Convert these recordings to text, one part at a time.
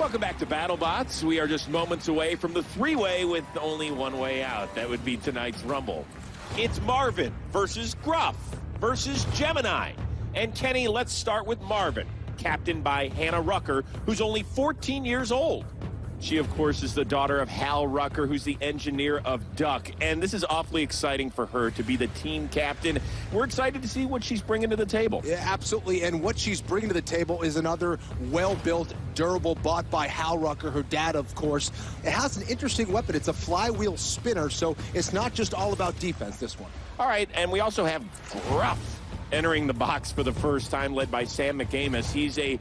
Welcome back to Battlebots. We are just moments away from the three-way with only one way out. That would be tonight's Rumble. It's Marvin versus Gruff versus Gemini. And Kenny, let's start with Marvin, captained by Hannah Rucker, who's only 14 years old. She, of course, is the daughter of Hal Rucker, who's the engineer of Duck. And this is awfully exciting for her to be the team captain. We're excited to see what she's bringing to the table. Yeah, absolutely. And what she's bringing to the table is another well-built, durable bot by Hal Rucker, her dad, of course. It has an interesting weapon. It's a flywheel spinner, so it's not just all about defense, this one. All right, and we also have Gruff entering the box for the first time, led by Sam McAmis. He's a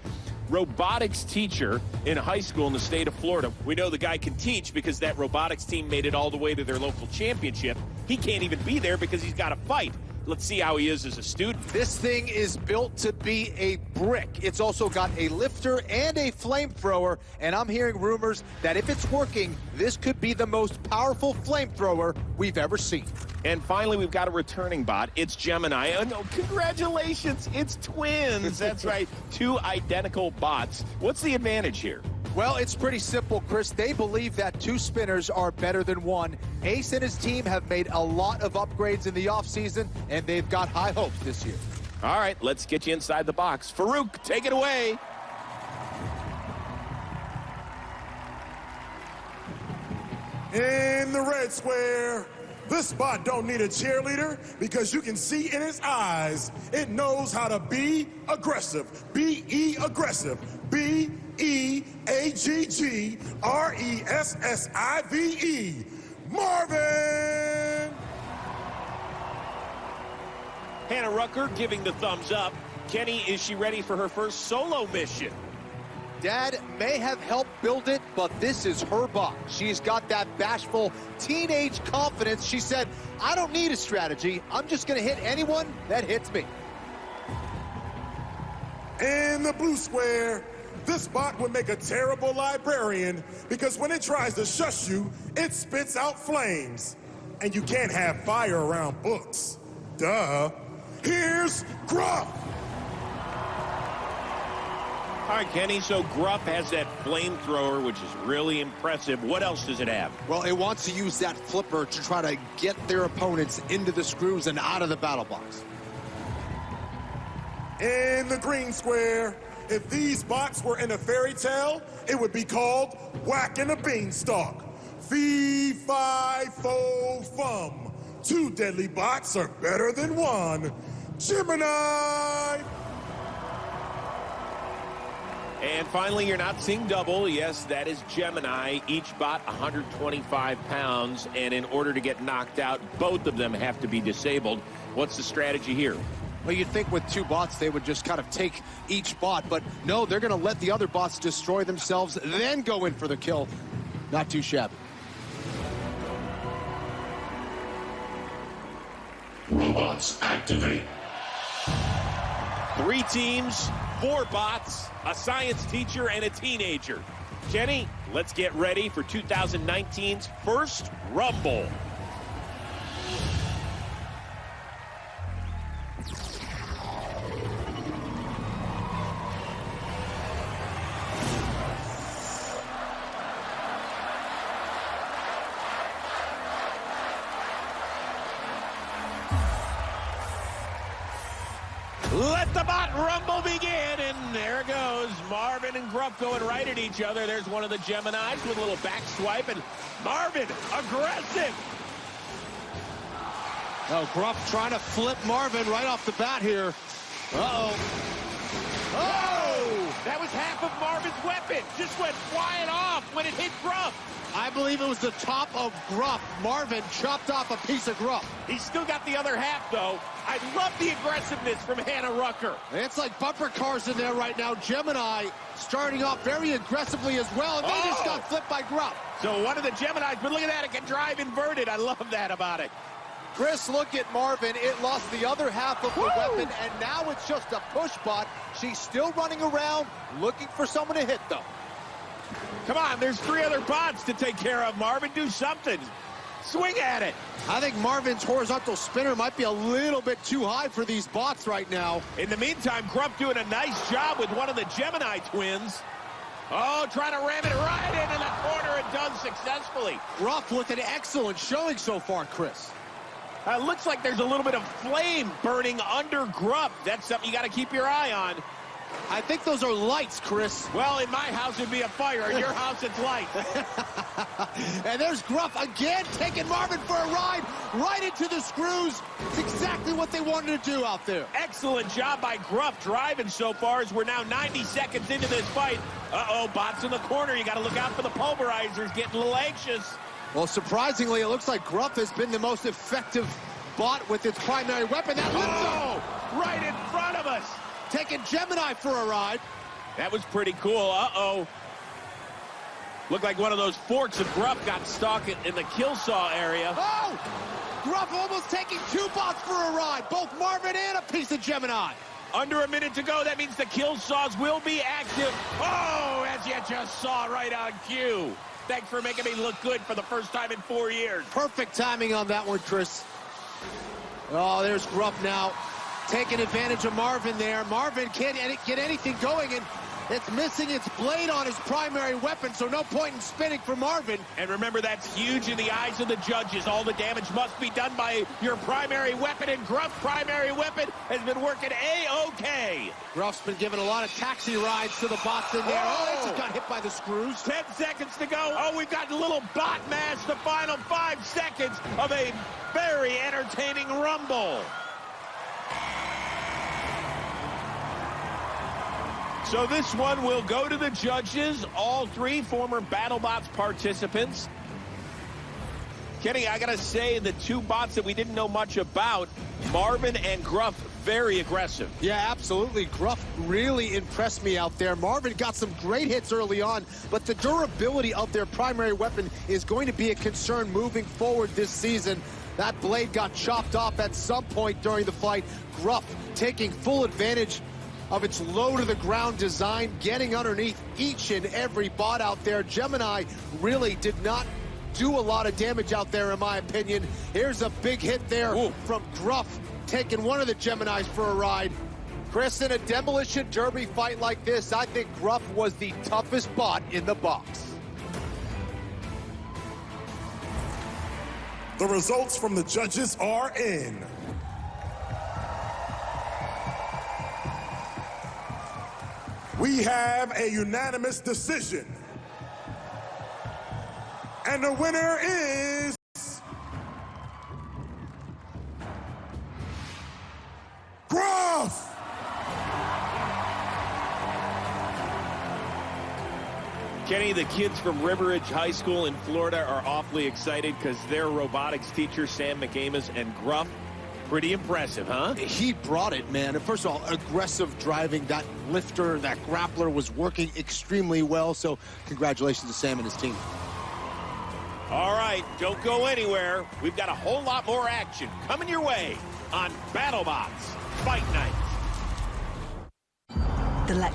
robotics teacher in high school in the state of Florida. We know the guy can teach because that robotics team made it all the way to their local championship. He can't even be there because he's got to fight. Let's see how he is as a student. This thing is built to be a brick. It's also got a lifter and a flamethrower, and I'm hearing rumors that if it's working, this could be the most powerful flamethrower we've ever seen. And finally, we've got a returning bot. It's Gemini. Oh, no, congratulations, it's twins. That's right, two identical bots. What's the advantage here? Well, it's pretty simple, Chris. They believe that two spinners are better than one. Ace and his team have made a lot of upgrades in the offseason, and they've got high hopes this year. All right, let's get you inside the box. Farouk, take it away. In the red square, this bot don't need a cheerleader because you can see in his eyes, it knows how to be aggressive. B-E aggressive. B-E-A-G-G-R-E-S-S-I-V-E. Marvin! Hannah Rucker giving the thumbs up. Kenny, is she ready for her first solo mission? Dad may have helped build it, but this is her bot. She's got that bashful teenage confidence. She said, I don't need a strategy. I'm just going to hit anyone that hits me. In the blue square, this bot would make a terrible librarian because when it tries to shush you, it spits out flames. And you can't have fire around books. Duh. Here's Gruff. All right, Kenny, so Gruff has that flamethrower, which is really impressive. What else does it have? Well, it wants to use that flipper to try to get their opponents into the screws and out of the battle box. In the green square, if these bots were in a fairy tale, it would be called Whacking a Beanstalk. Fee, fi, fo, fum. Two deadly bots are better than one. Gemini! And finally, you're not seeing double. Yes, that is Gemini. Each bot 125 pounds, and in order to get knocked out, both of them have to be disabled. What's the strategy here? Well, you'd think with two bots, they would just kind of take each bot, but no, they're going to let the other bots destroy themselves, then go in for the kill. Not too shabby. Robots activate. 3 teams, 4 bots, a science teacher, and a teenager. Kenny, let's get ready for 2019's first Rumble. Let the bot rumble begin, and there it goes. Marvin and Gruff going right at each other. There's one of the Geminis with a little back swipe, and Marvin, aggressive. Oh, Gruff trying to flip Marvin right off the bat here. Uh-oh. Oh! That was half of Marvin's weapon. Just went flying off when it hit Gruff. I believe it was the top of Gruff. Marvin chopped off a piece of Gruff. He's still got the other half, though. I love the aggressiveness from Hannah Rucker. It's like bumper cars in there right now. Gemini starting off very aggressively as well, and they just got flipped by Gruff. So one of the Geminis, but look at that, it can drive inverted. I love that about it. Chris, look at Marvin. It lost the other half of the weapon, and now it's just a push bot. She's still running around, looking for someone to hit, though. Come on, there's 3 other bots to take care of. Marvin, do something. Swing at it. I think Marvin's horizontal spinner might be a little bit too high for these bots right now. In the meantime, Gruff doing a nice job with one of the Gemini twins. Oh, trying to ram it right into the corner and done successfully. Gruff with an excellent showing so far, Chris. Looks like there's a little bit of flame burning under Gruff. That's something you got to keep your eye on. I think those are lights, Chris. Well, in my house, it'd be a fire. In your house, it's light. And there's Gruff again, taking Marvin for a ride right into the screws. It's exactly what they wanted to do out there. Excellent job by Gruff driving so far as we're now 90 seconds into this fight. Uh-oh, bots in the corner. You got to look out for the pulverizers, getting a little anxious. Well, surprisingly, it looks like Gruff has been the most effective bot with its primary weapon. That lifts right in front of us. Taking Gemini for a ride. That was pretty cool. Uh-oh. Looked like one of those forks of Gruff got stuck in the kill saw area. Oh! Gruff almost taking two bots for a ride. Both Marvin and a piece of Gemini. Under a minute to go. That means the kill saws will be active. Oh, as you just saw right on cue. Thanks for making me look good for the first time in 4 years. Perfect timing on that one, Chris. Oh, there's Gruff now. Taking advantage of Marvin there. Marvin can't get anything going, and it's missing its blade on his primary weapon, so no point in spinning for Marvin. And remember, that's huge in the eyes of the judges. All the damage must be done by your primary weapon, and Gruff's primary weapon has been working A-OK. Gruff's been giving a lot of taxi rides to the bots in there. Oh, they just got hit by the screws. 10 seconds to go. Oh, we've got a little bot match, the final 5 seconds of a very entertaining rumble. So this one will go to the judges, all 3 former Battlebots participants. Kenny, I gotta say, the 2 bots that we didn't know much about, Marvin and Gruff, very aggressive. Yeah, absolutely. Gruff really impressed me out there. Marvin got some great hits early on, but the durability of their primary weapon is going to be a concern moving forward this season. That blade got chopped off at some point during the fight. Gruff taking full advantage of its low-to-the-ground design, getting underneath each and every bot out there. Gemini really did not do a lot of damage out there, in my opinion. Here's a big hit there from Gruff, taking one of the Geminis for a ride. Chris, in a demolition derby fight like this, I think Gruff was the toughest bot in the box. The results from the judges are in. We have a unanimous decision. And the winner is Gruff! Kenny, the kids from River Ridge High School in Florida are awfully excited because their robotics teacher, Sam McAmis, and Gruff, pretty impressive, huh? He brought it, man. And first of all, aggressive driving. That lifter, that grappler was working extremely well. So congratulations to Sam and his team. All right, don't go anywhere. We've got a whole lot more action coming your way on Battlebots Fight Night. The Lexus